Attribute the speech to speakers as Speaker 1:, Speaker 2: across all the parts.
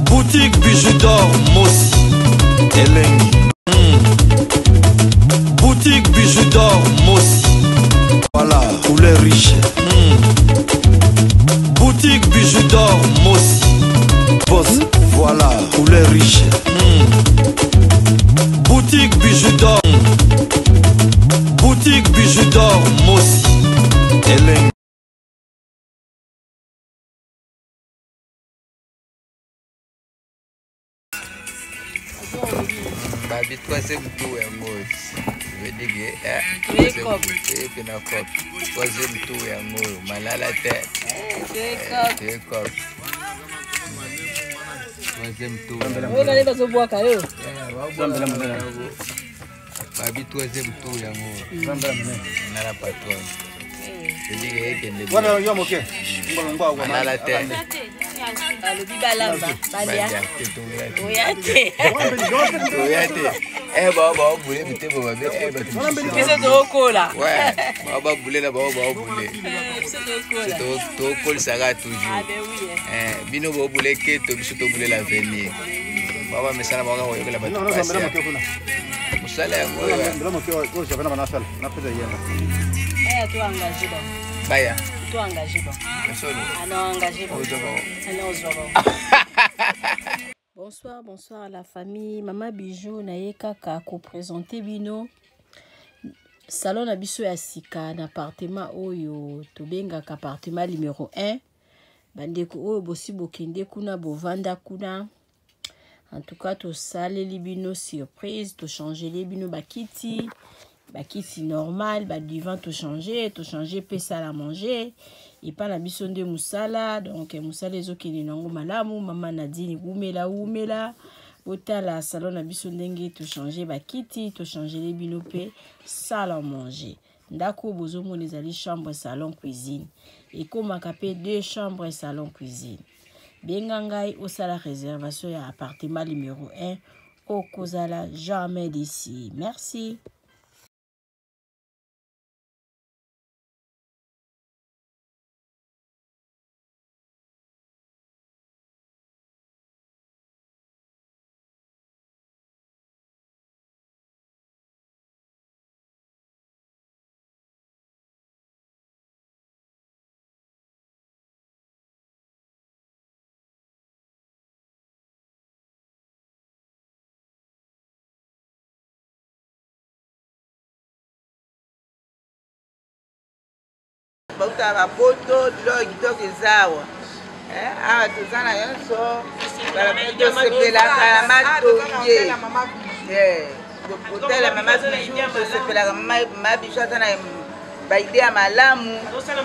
Speaker 1: Boutique bijoux d'or Mossi Elengi. Boutique bijoux d'or Mossi. Voilà, couleur riche. Boutique bijoux d'or Mossi. Boss, voilà, couleur riche. Boutique bijoux d'or. Boutique bijoux d'or Mossi Elengi.
Speaker 2: Babi troisième tour ya ngolo. Je veux dire troisième tour ya ngolo. Malala te. Troisième tour. Babi troisième tour ya ngolo. Nala patron. Je dis que
Speaker 3: voilà yo moke.
Speaker 2: Malala te.
Speaker 4: Alobi balamba balia oyate
Speaker 2: ba boule bite ba be
Speaker 4: biso tokola
Speaker 2: ouais ba boule la ba boule to kol sera toujours bino ba boule ke to biso to boule l'avenir baba mesala ba ko yola ba musala yango
Speaker 3: ko je vais na sala na pesa yenda
Speaker 4: aya to engagé ba
Speaker 2: baya
Speaker 4: to engagé ba alors engagé ba Bonsoir la famille. Maman Bijou naye kaka ko présenter bino salon na biso ya sika na appartement oyo tobengaka appartement numéro 1 bandeko oyo bosi bokende kuna bovanda kuna. En tout cas to saleli bino surprise, to changer les bino bakiti normal, ba divan to changer pe sala manger et pas la mission de musala. Donc musala ezokende nango malamu. Mama Nadine umela otala salon na biso ndenge to changer bakiti, to changer les bino pe sala manger. Ndako bozomona ezali chambre salon cuisine et komaka pe 2 chambres salon cuisine. Benga ngai osala réservation ya appartement numéro 1 okozala jamais d'ici. Merci.
Speaker 5: Bauta bapoto dilo kitoko ezawa awa tozana yonso tosepelaka na matonge kotala mama Bijou tosepelaka mama Bijou ata na baide ya malamu tosala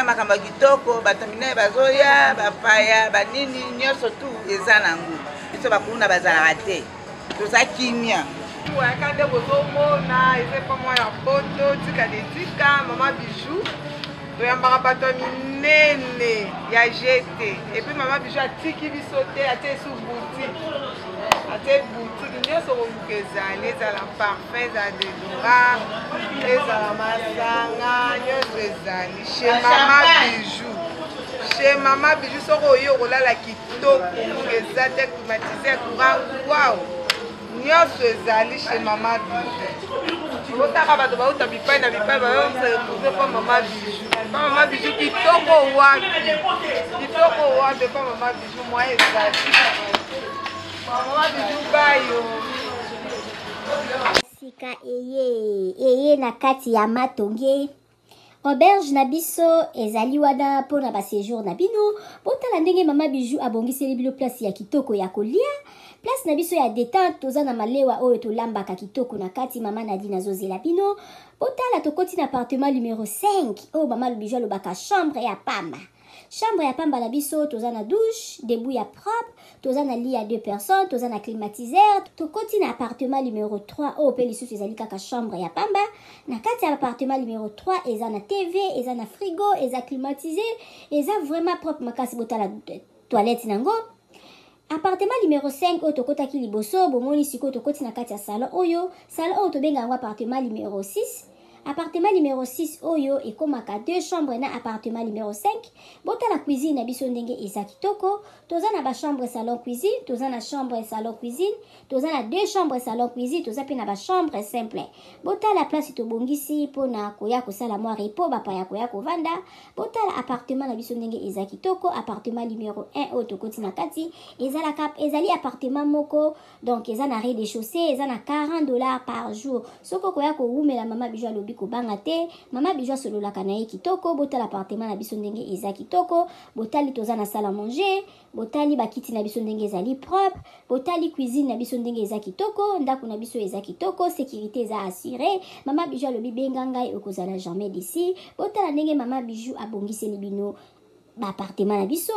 Speaker 5: makambo ya kitoko bato minene bazoya bapaya banini nyonso tu eza nango biso bakunda bazalaka te toza kimia
Speaker 6: wakande bozomona eza pa mwa ya poto tika dedika mama Bijou toyambaka bato minene ya jete epuis mama Bijou atiki biso te atie esu boutique atie boutique nyonso komuka ezali ezala parfum ezala dedora ezala masanga nyonso ezali chez mama Bijou. Chez mama Bijou soko oyo okolala kitoko eza te climatisé courant wow nyonso ezali chez mama Bijou. Otaka bato bauta bipai na bipai bayomse pa mama Bijou. Pa mama Bijou kitoko wapi pa mama Bijou mwa ezali. Mama Bijou bayo.
Speaker 7: Sika eye na kati ya matonge. Auberge na biso ezali wana pona ba séjour na bino. Botala ndenge mama Bijou abongiseli bino place ya kitoko ya kolia. Place na biso ya détente toza na malewa oyo tolambaka kitoko na kati mama Nadine azozela bino. Botala tokoti na appartement numéro 5 oyo mama Bijou alobaka chambre ya pamba. Chambre ya pamba na biso toza na douche, debout ya propre, toza na lit à 2 personnes, toza na climatiseur, tokoti na appartement numéro 3 oyo pe lisusu ezali kaka chambre ya pamba. Na kati ya appartement numéro 3 eza na TV, eza na frigo, eza climatisé, eza vraiment propre makasi botala toilette nango. Appartement numéro 5 oyo tokotaki liboso bomoni sikoyo tokoti na kati ya salon oyo tobenga yango appartement numéro 6. appartement numéro 6 oyo ekomaka 2 chambres na appartement numéro 5 bota la cuisine na biso ndenge eza kitoko toza na ba chambre salon cuisine toza na chambre salon cuisine toza na 2 chambres salon cuisine toza pe na ba chambre simple bota la place tobongisi pona koya kosala mwa repos bapaya koya kovanda bota la appartement na biso ndenge eza kitoko appartement numéro 1 oyo tokoti na kati ezali appartement moko donc eza na rez-de-chaussée eza na $40 par jour soko koya kowumela mama Bijou alobi kobanga te mama Bijou sololaka na ye kitoko bota l'appartement na biso ndenge eza kitoko botali toza na salle à manger botali bakiti na biso ndenge ezali propre botali cuisine na biso ndenge eza kitoko ndako na biso eza kitoko sécurité eza assurée mama Bijou alobi benga ngai okozala jamais d'ici botala ndenge mama Bijou abongiseli bino ba appartement na biso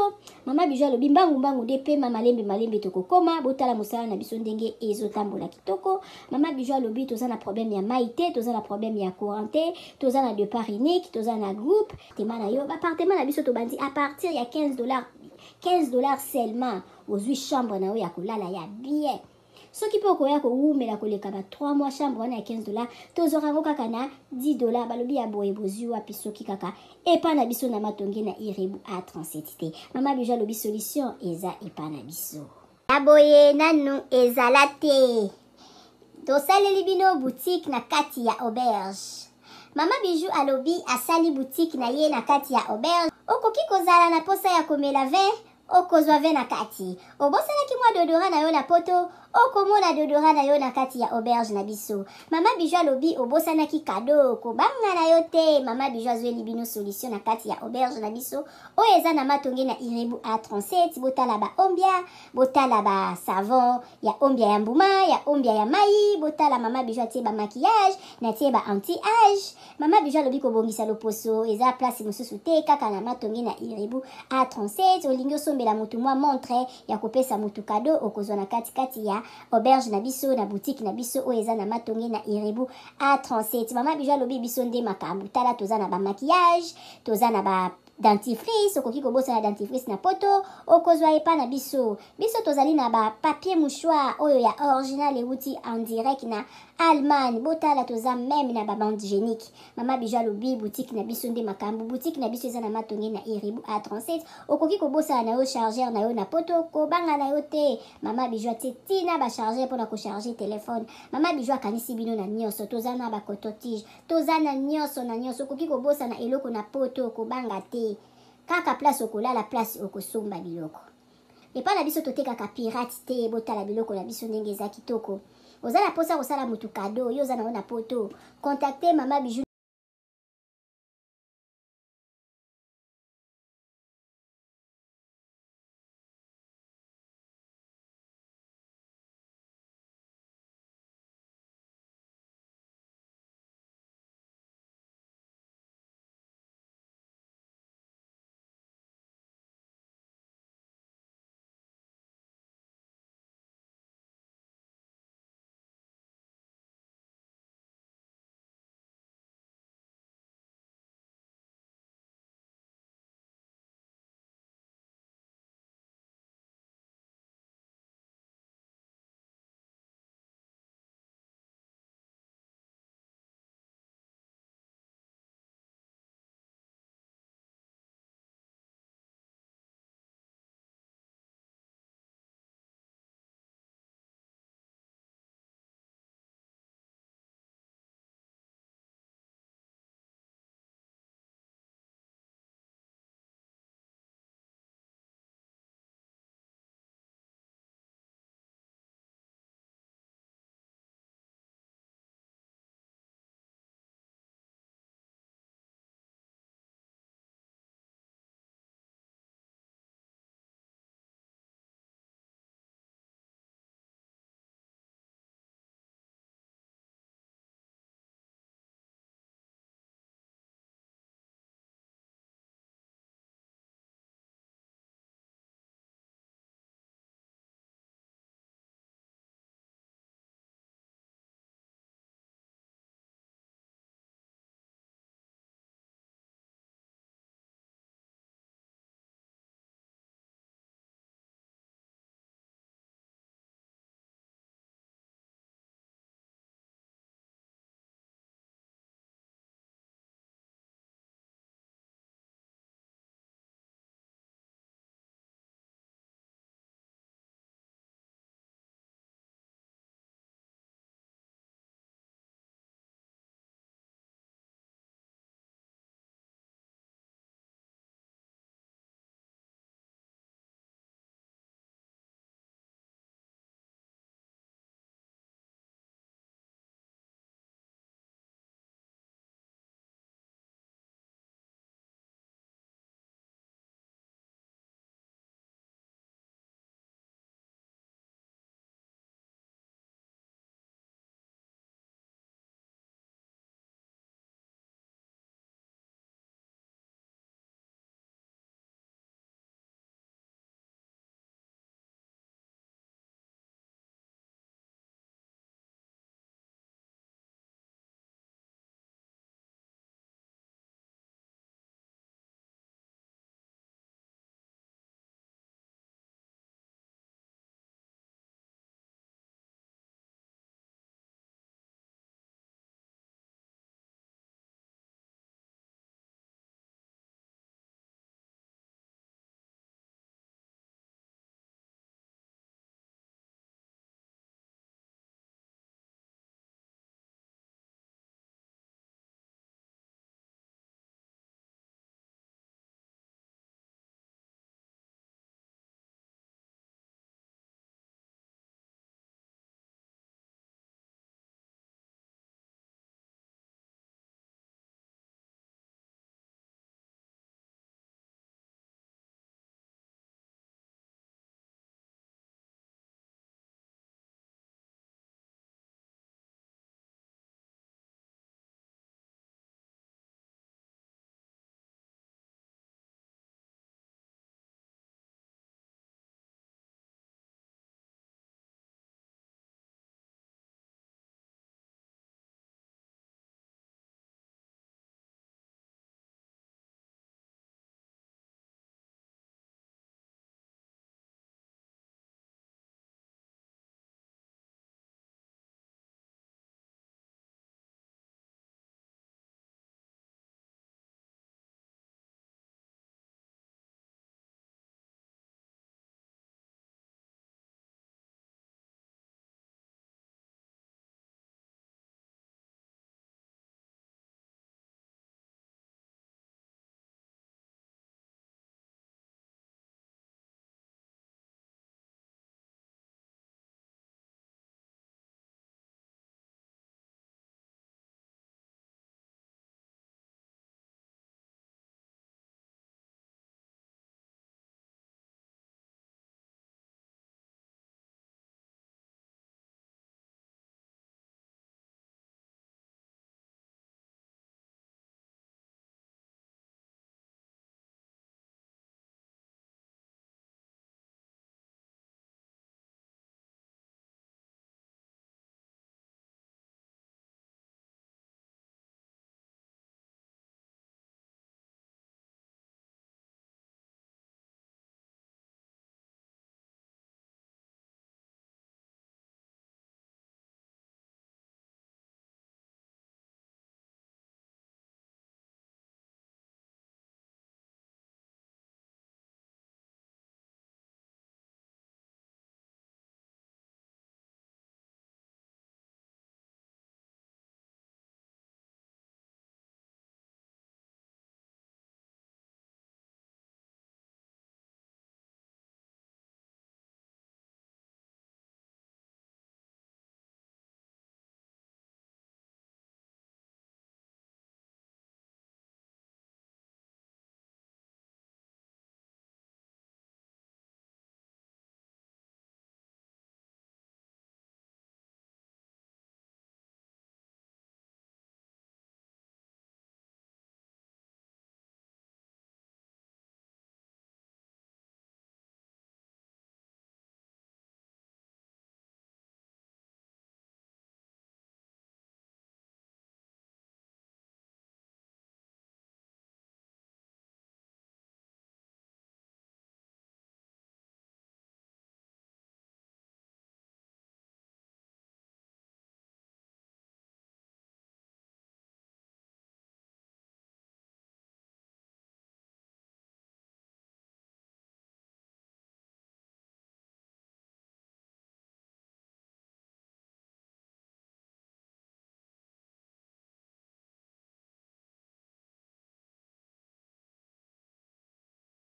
Speaker 7: mama Bijou alobi mbangu de pe malembe tokokoma botala mosala na biso ndenge ezotambola kitoko mama Bijou alobi toza na problème ya maite toza na problème ya courant toza na départ unique toza na groupe appartement na yo ba appartement na biso tobandi à partir ya $15 seulement aux 8 chambres na yo ya kolala ya bien soki pe okoya kowumela koleka ba 3 mois chambre wana ya $15 tozorango kaka na $10 balobi ya boye bozwi wapi soki kaka epa na biso na matonge na Irebu A37 te mama Bijou alobi solution eza epa na biso aboye nanu ezala te tosaleli bino boutique na kati ya auberge mama Bijou alobi asali boutique na ye na kati ya auberge okoki kozala na posa ya komela vin okozwa vin na kati obosalaki mwa dodora na yo na poto okomona dodora na yo na kati ya auberge na biso mama Bijou alobi obosanaki kado kobanga na yo te mama Bijou azweli bino solution na kati ya auberge na biso oyo eza na matonge na Irebu A37 botala ba ombia botala ba savon ya ombia ya mbuma ya ombia ya mai botala mama Bijou atie ba maquillage na tie ba anti-age mama Bijou alobi kobongisa loposo eza place mosusu te kaka na matonge na Irebu A37 olingi osombela mutu mwa montre ya kopesa mutu kado okozwa na kati ya auberge na biso na boutique na biso oyo eza na matonge na Irebu A37 mama Bijou alobi biso nde makambo tala toza na ba maquillage toza na ba dentifrice okoki kobosa na dentifrice na poto okozwa epa na biso tozali na ba papier mouchoir oyo ya original euti en direct na Allemagne botala toza même na ba bande hygiénique mama Bijou alobi boutique na biso nde makambo boutique na biso eza na matonge na Irebu A37 okoki kobosa na yo chargeur na yo na poto kobanga na yo te mama Bijou atie tina ba chargeur mpona kocharger telefone mama Bijou akanisi bino na nyonso toza na ba coton-tige toza na nyonso okoki kobosa na eloko na poto kobanga te kaka place okolala place okosomba biloko epa na biso totekaka pirate te botala biloko na biso ndenge eza kitoko oza na posa kosala mutu kado yo oza na poto contacte mama Bijou